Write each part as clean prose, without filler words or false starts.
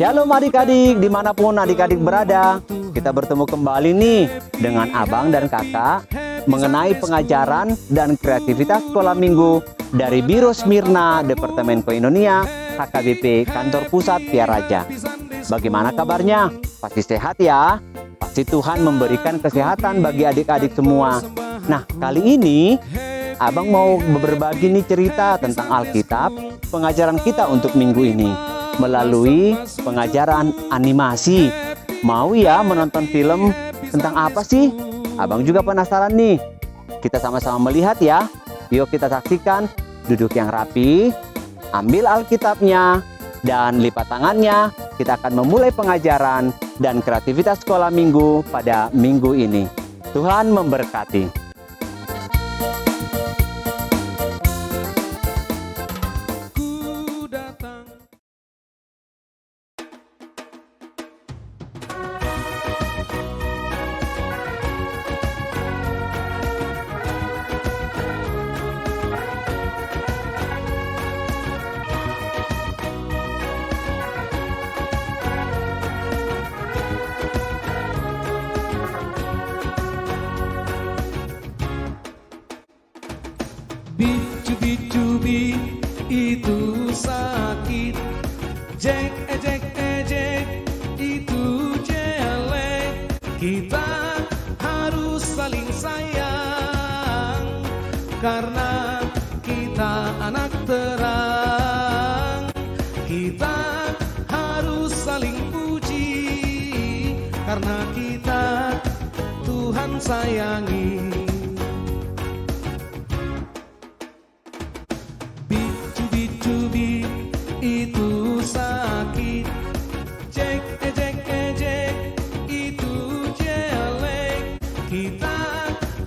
Shalom adik-adik, dimanapun adik-adik berada. Kita bertemu kembali nih dengan abang dan kakak mengenai pengajaran dan kreativitas sekolah minggu dari Biro Smyrna, Departemen Koinonia, HKBP, Kantor Pusat Piaraja. Bagaimana kabarnya? Pasti sehat ya? Pasti Tuhan memberikan kesehatan bagi adik-adik semua. Nah, kali ini abang mau berbagi nih cerita tentang Alkitab, pengajaran kita untuk minggu ini melalui pengajaran animasi. Mau ya menonton film tentang apa sih? Abang juga penasaran nih. Kita sama-sama melihat ya. Yuk kita saksikan. Duduk yang rapi, ambil Alkitabnya, dan lipat tangannya. Kita akan memulai pengajaran dan kreativitas sekolah minggu pada minggu ini. Tuhan memberkati. Bicu-bicu-bi itu sakit, jek itu jelek. Kita harus saling sayang karena kita anak terang. Kita harus saling puji karena kita Tuhan sayangi. Itu sakit, jek itu jelek. Kita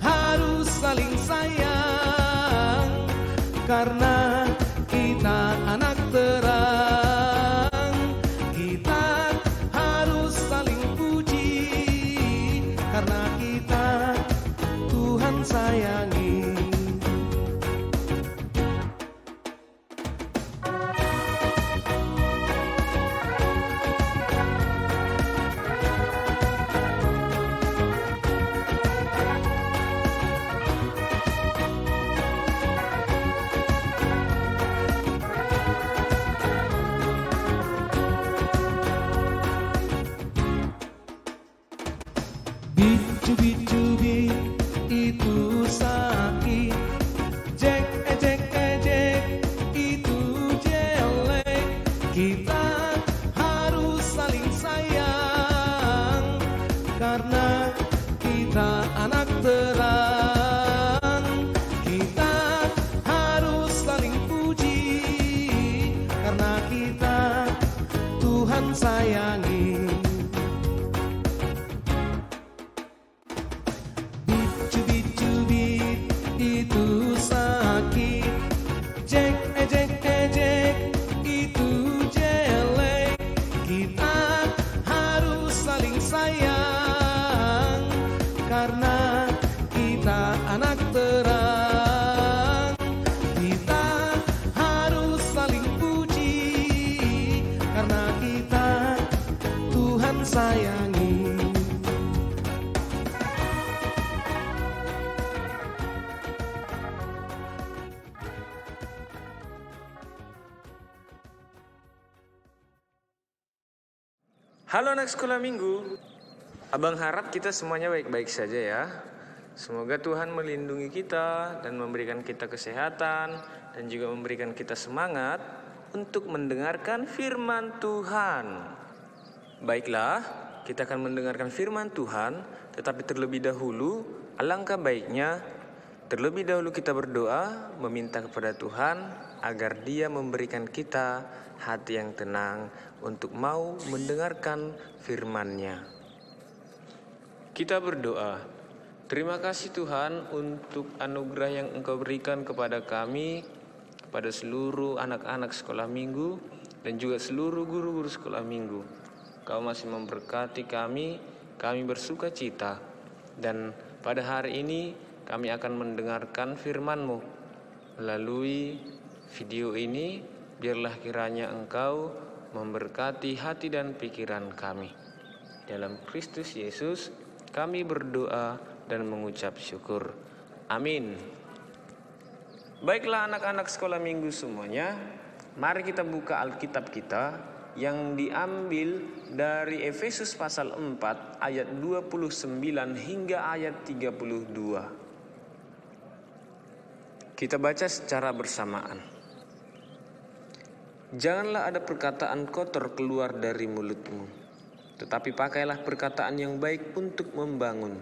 harus saling sayang karena kita anak terang. Kita harus saling puji karena kita Tuhan sayangi. Bicu-bicu-bi itu sakit, jek itu jelek. Kita harus saling sayang karena kita anak terang. Kita harus saling puji karena kita Tuhan sayangi. Itu sakit, jek itu jelek. Kita harus saling sayang karena kita anak terang. Kita harus saling puji karena kita Tuhan sayangi. Halo anak sekolah minggu, abang harap kita semuanya baik-baik saja ya. Semoga Tuhan melindungi kita dan memberikan kita kesehatan dan juga memberikan kita semangat untuk mendengarkan firman Tuhan. Baiklah, kita akan mendengarkan firman Tuhan, tetapi terlebih dahulu alangkah baiknya terlebih dahulu kita berdoa meminta kepada Tuhan agar Dia memberikan kita hati yang tenang untuk mau mendengarkan firman-Nya. Kita berdoa. Terima kasih Tuhan untuk anugerah yang Engkau berikan kepada kami, kepada seluruh anak-anak sekolah minggu, dan juga seluruh guru-guru sekolah minggu. Kau masih memberkati kami bersuka cita. Dan pada hari ini kami akan mendengarkan firman-Mu. Melalui video ini, biarlah kiranya Engkau memberkati hati dan pikiran kami. Dalam Kristus Yesus kami berdoa dan mengucap syukur. Amin. Baiklah anak-anak sekolah minggu semuanya, mari kita buka Alkitab kita yang diambil dari Efesus pasal 4 ayat 29 hingga ayat 32. Kita baca secara bersamaan. Janganlah ada perkataan kotor keluar dari mulutmu, tetapi pakailah perkataan yang baik untuk membangun,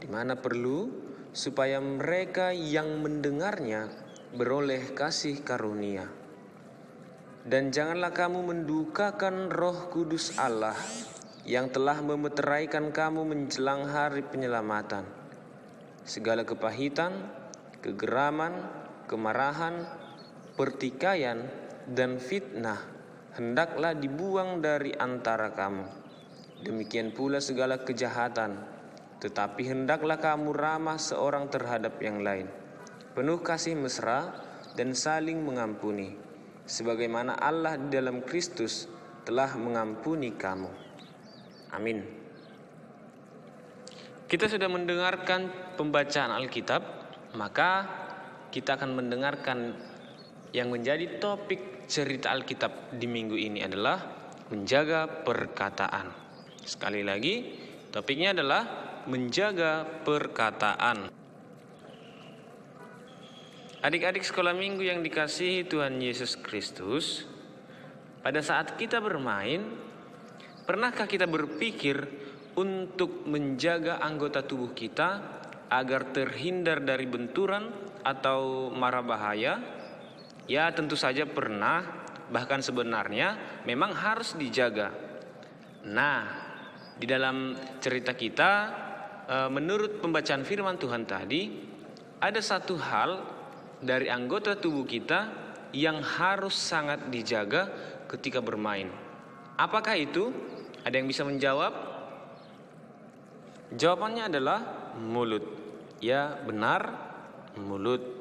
di mana perlu, supaya mereka yang mendengarnya beroleh kasih karunia. Dan janganlah kamu mendukakan Roh Kudus Allah yang telah memeteraikan kamu menjelang hari penyelamatan. Segala kepahitan, kegeraman, kemarahan, pertikaian, dan fitnah hendaklah dibuang dari antara kamu. Demikian pula segala kejahatan, tetapi hendaklah kamu ramah seorang terhadap yang lain, penuh kasih mesra dan saling mengampuni, sebagaimana Allah di dalam Kristus telah mengampuni kamu. Amin. Kita sudah mendengarkan pembacaan Alkitab, maka kita akan mendengarkan yang menjadi topik cerita Alkitab di minggu ini adalah menjaga perkataan. Sekali lagi, topiknya adalah menjaga perkataan. Adik-adik sekolah minggu yang dikasihi Tuhan Yesus Kristus, pada saat kita bermain, pernahkah kita berpikir untuk menjaga anggota tubuh kita agar terhindar dari benturan atau mara bahaya? Ya, tentu saja pernah, bahkan sebenarnya memang harus dijaga. Nah, di dalam cerita kita, menurut pembacaan firman Tuhan tadi, ada satu hal dari anggota tubuh kita yang harus sangat dijaga ketika bermain. Apakah itu? Ada yang bisa menjawab? Jawabannya adalah mulut. Ya, benar, mulut.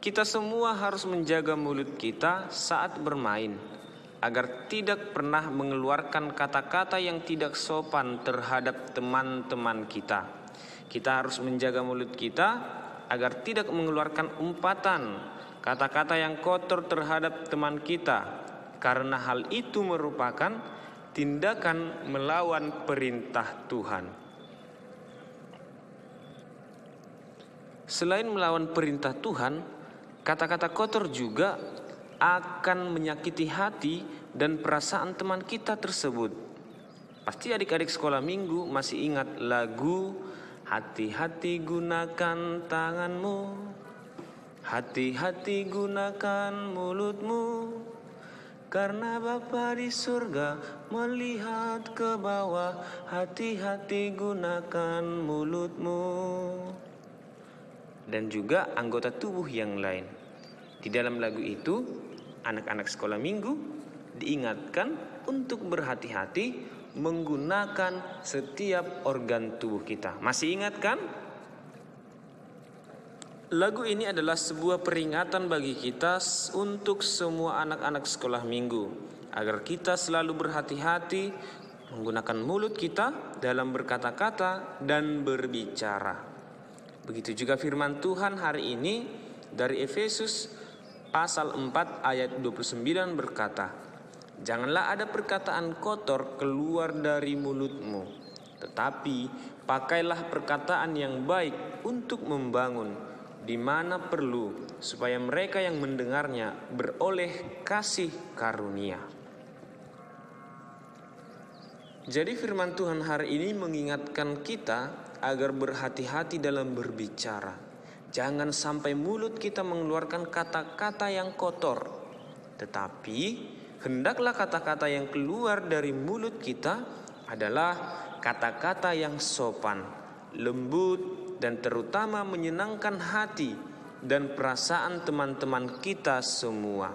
Kita semua harus menjaga mulut kita saat bermain, agar tidak pernah mengeluarkan kata-kata yang tidak sopan terhadap teman-teman kita. Kita harus menjaga mulut kita agar tidak mengeluarkan umpatan, kata-kata yang kotor terhadap teman kita, karena hal itu merupakan tindakan melawan perintah Tuhan. Selain melawan perintah Tuhan, kata-kata kotor juga akan menyakiti hati dan perasaan teman kita tersebut. Pasti adik-adik sekolah minggu masih ingat lagu "Hati-hati gunakan tanganmu, hati-hati gunakan mulutmu, karena Bapa di surga melihat ke bawah, hati-hati gunakan mulutmu." Dan juga anggota tubuh yang lain. Di dalam lagu itu, anak-anak sekolah minggu diingatkan untuk berhati-hati menggunakan setiap organ tubuh kita. Masih ingat kan? Lagu ini adalah sebuah peringatan bagi kita untuk semua anak-anak sekolah minggu, agar kita selalu berhati-hati menggunakan mulut kita dalam berkata-kata dan berbicara. Begitu juga firman Tuhan hari ini dari Efesus pasal 4 ayat 29 berkata, "Janganlah ada perkataan kotor keluar dari mulutmu, tetapi pakailah perkataan yang baik untuk membangun, di mana perlu, supaya mereka yang mendengarnya beroleh kasih karunia." Jadi firman Tuhan hari ini mengingatkan kita agar berhati-hati dalam berbicara. Jangan sampai mulut kita mengeluarkan kata-kata yang kotor. Tetapi hendaklah kata-kata yang keluar dari mulut kita adalah kata-kata yang sopan, lembut, dan terutama menyenangkan hati dan perasaan teman-teman kita semua.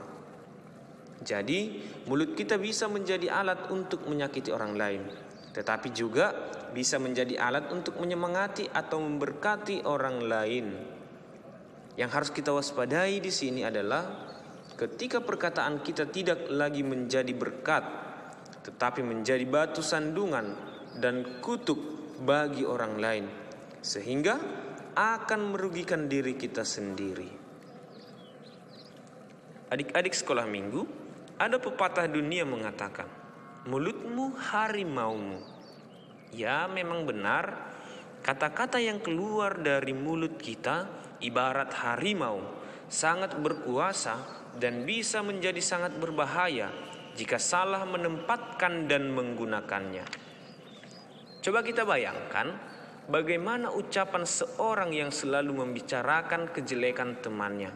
Jadi mulut kita bisa menjadi alat untuk menyakiti orang lain, tetapi juga bisa menjadi alat untuk menyemangati atau memberkati orang lain. Yang harus kita waspadai di sini adalah ketika perkataan kita tidak lagi menjadi berkat, tetapi menjadi batu sandungan dan kutuk bagi orang lain, sehingga akan merugikan diri kita sendiri. Adik-adik sekolah minggu, ada pepatah dunia mengatakan, mulutmu harimaumu. Ya, memang benar, kata-kata yang keluar dari mulut kita ibarat harimau, sangat berkuasa dan bisa menjadi sangat berbahaya jika salah menempatkan dan menggunakannya. Coba kita bayangkan bagaimana ucapan seorang yang selalu membicarakan kejelekan temannya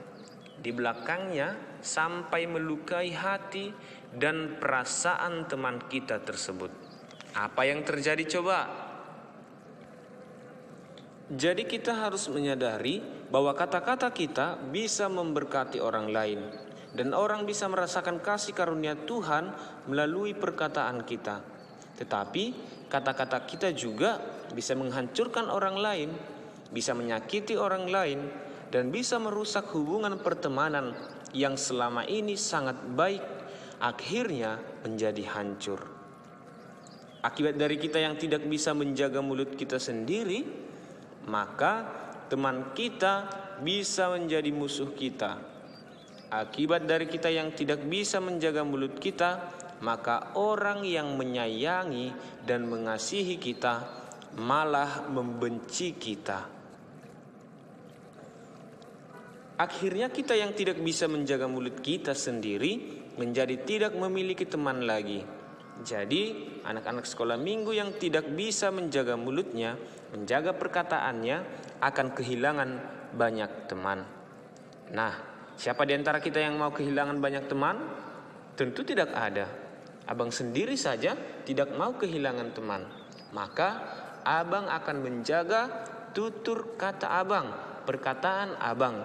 di belakangnya sampai melukai hati dan perasaan teman kita tersebut. Apa yang terjadi coba? Jadi kita harus menyadari bahwa kata-kata kita bisa memberkati orang lain, dan orang bisa merasakan kasih karunia Tuhan melalui perkataan kita. Tetapi kata-kata kita juga bisa menghancurkan orang lain, bisa menyakiti orang lain, dan bisa merusak hubungan pertemanan yang selama ini sangat baik, akhirnya menjadi hancur. Akibat dari kita yang tidak bisa menjaga mulut kita sendiri, maka teman kita bisa menjadi musuh kita. Akibat dari kita yang tidak bisa menjaga mulut kita, maka orang yang menyayangi dan mengasihi kita malah membenci kita. Akhirnya kita yang tidak bisa menjaga mulut kita sendiri menjadi tidak memiliki teman lagi. Jadi anak-anak sekolah minggu yang tidak bisa menjaga mulutnya, menjaga perkataannya, akan kehilangan banyak teman. Nah, siapa di antara kita yang mau kehilangan banyak teman? Tentu tidak ada. Abang sendiri saja tidak mau kehilangan teman. Maka abang akan menjaga tutur kata abang, perkataan abang.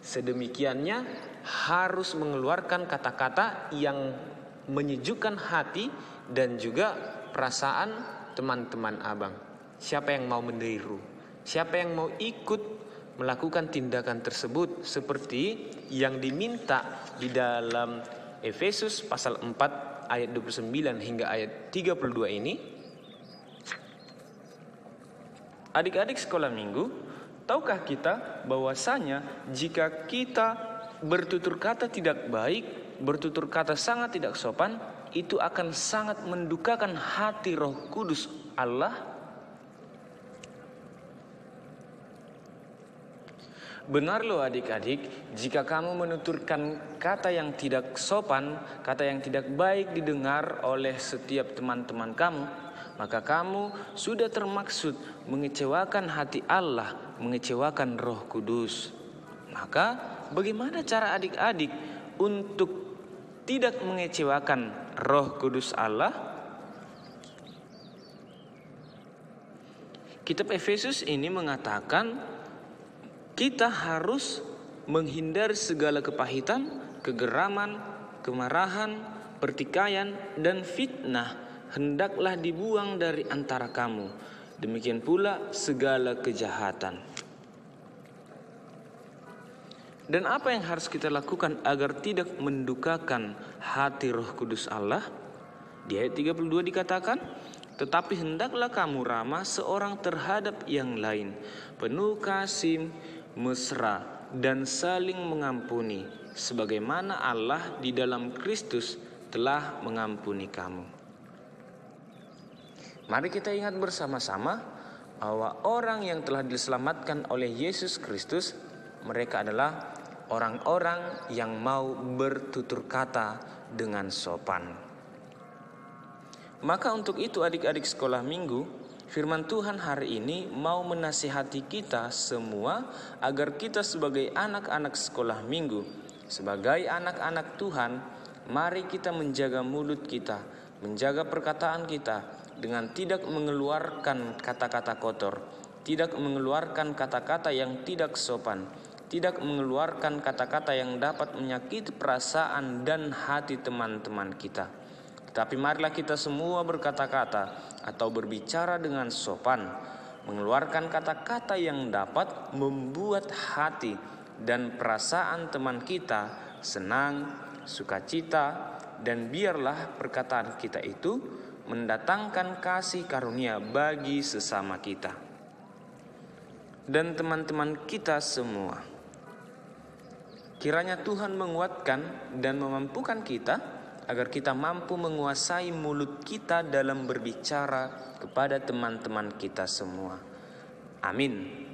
Sedemikiannya harus mengeluarkan kata-kata yang menyejukkan hati dan juga perasaan teman-teman abang. Siapa yang mau meniru? Siapa yang mau ikut melakukan tindakan tersebut seperti yang diminta di dalam Efesus pasal 4 ayat 29 hingga ayat 32 ini? Adik-adik sekolah minggu, tahukah kita bahwasanya jika kita bertutur kata tidak baik, bertutur kata sangat tidak sopan, itu akan sangat mendukakan hati Roh Kudus Allah? Benar loh adik-adik, jika kamu menuturkan kata yang tidak sopan, kata yang tidak baik didengar oleh setiap teman-teman kamu, maka kamu sudah termaksud mengecewakan hati Allah, mengecewakan Roh Kudus. Maka bagaimana cara adik-adik untuk tidak mengecewakan Roh Kudus Allah? Kitab Efesus ini mengatakan kita harus menghindari segala kepahitan, kegeraman, kemarahan, pertikaian, dan fitnah. Hendaklah dibuang dari antara kamu. Demikian pula segala kejahatan. Dan apa yang harus kita lakukan agar tidak mendukakan hati Roh Kudus Allah? Di ayat 32 dikatakan, tetapi hendaklah kamu ramah seorang terhadap yang lain, penuh kasih, mesra, dan saling mengampuni, sebagaimana Allah di dalam Kristus telah mengampuni kamu. Mari kita ingat bersama-sama bahwa orang yang telah diselamatkan oleh Yesus Kristus, mereka adalah orang-orang yang mau bertutur kata dengan sopan. Maka untuk itu adik-adik sekolah minggu, firman Tuhan hari ini mau menasihati kita semua agar kita sebagai anak-anak sekolah minggu, sebagai anak-anak Tuhan, mari kita menjaga mulut kita, menjaga perkataan kita dengan tidak mengeluarkan kata-kata kotor, tidak mengeluarkan kata-kata yang tidak sopan, tidak mengeluarkan kata-kata yang dapat menyakiti perasaan dan hati teman-teman kita. Tapi marilah kita semua berkata-kata atau berbicara dengan sopan, mengeluarkan kata-kata yang dapat membuat hati dan perasaan teman kita senang, sukacita, dan biarlah perkataan kita itu mendatangkan kasih karunia bagi sesama kita dan teman-teman kita semua. Kiranya Tuhan menguatkan dan memampukan kita agar kita mampu menguasai mulut kita dalam berbicara kepada teman-teman kita semua. Amin.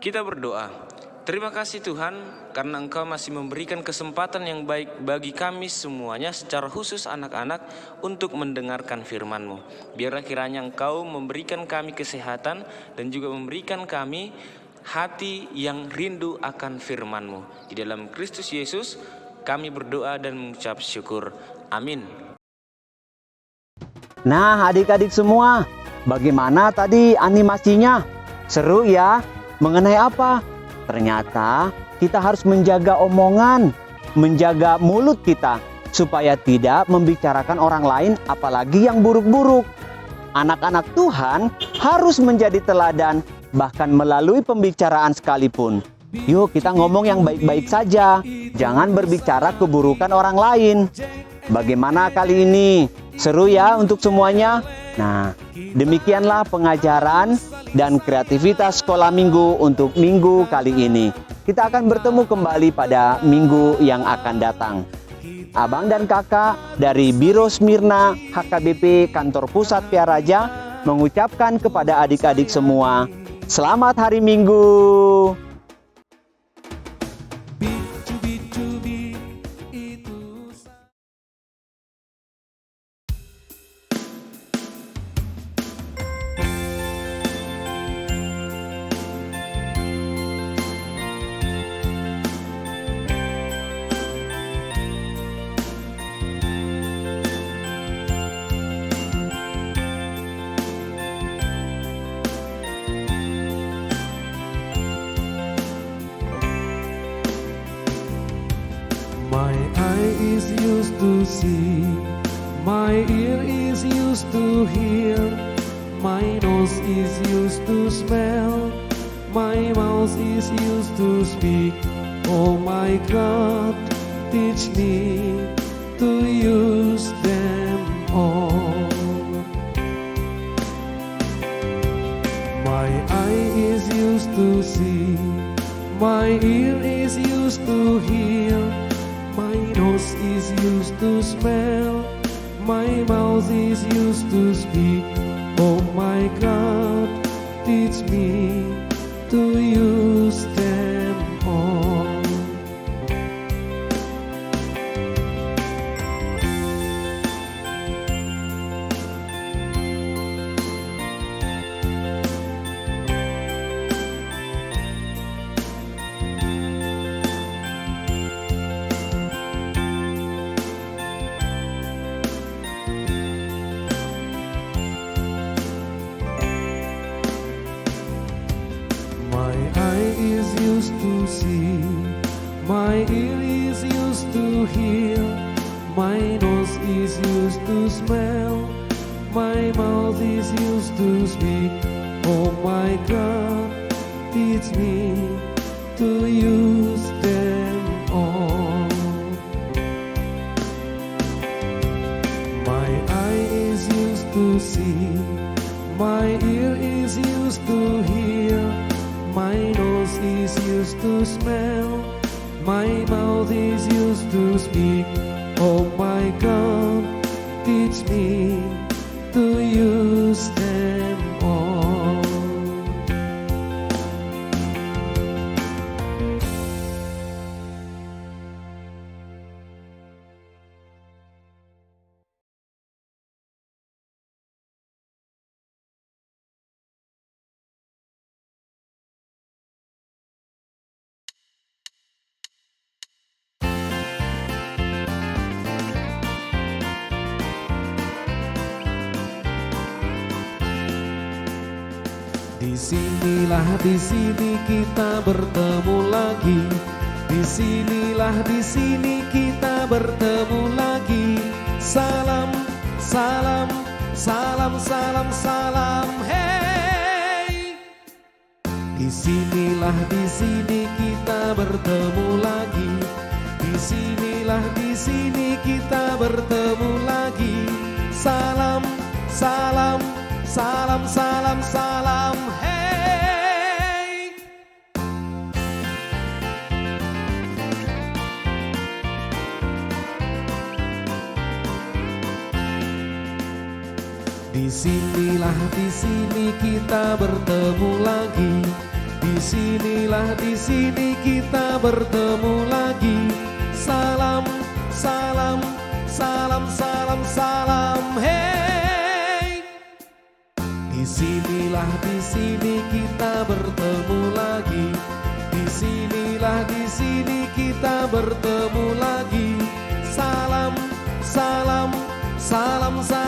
Kita berdoa. Terima kasih Tuhan karena Engkau masih memberikan kesempatan yang baik bagi kami semuanya, secara khusus anak-anak, untuk mendengarkan firman-Mu. Biarlah kiranya Engkau memberikan kami kesehatan dan juga memberikan kami hati yang rindu akan firman-Mu. Di dalam Kristus Yesus kami berdoa dan mengucap syukur. Amin. Nah, adik-adik semua, bagaimana tadi animasinya? Seru ya? Mengenai apa? Ternyata kita harus menjaga omongan, menjaga mulut kita, supaya tidak membicarakan orang lain, apalagi yang buruk-buruk. Anak-anak Tuhan harus menjadi teladan, bahkan melalui pembicaraan sekalipun. Yuk kita ngomong yang baik-baik saja, jangan berbicara keburukan orang lain. Bagaimana kali ini? Seru ya untuk semuanya? Nah, demikianlah pengajaran dan kreativitas sekolah minggu untuk minggu kali ini. Kita akan bertemu kembali pada minggu yang akan datang. Abang dan kakak dari Biro Smyrna HKBP Kantor Pusat Piaraja mengucapkan kepada adik-adik semua, selamat hari Minggu. My eye is used to see, my ear is used to hear, my nose is used to smell, my mouth is used to speak. Oh my God, teach me to use them all. My eye is used to see, my ear is used to hear, my nose is used to smell, my mouth is used to speak. Oh my God, teach me to use them all. My eye is used to see, my ear is used to hear, my nose is used to smell, my mouth is used to speak. Oh my God, teach me to use them all. My eye is used to see, my ear is used to hear, my nose is used to smell, my mouth is used to speak. Oh my God, teach me to use them all. Di sini kita bertemu lagi. Disinilah di sini kita bertemu lagi. Salam, salam, salam, salam, salam, hey. Disinilah di sini kita bertemu lagi. di sini kita bertemu lagi. Salam, salam, salam, salam, salam, hey. Di sini kita bertemu lagi. Di sini kita bertemu lagi. Salam, salam, salam, salam, salam, hey. Di sini kita bertemu lagi. Di sini kita bertemu lagi. Salam, salam, salam, salam.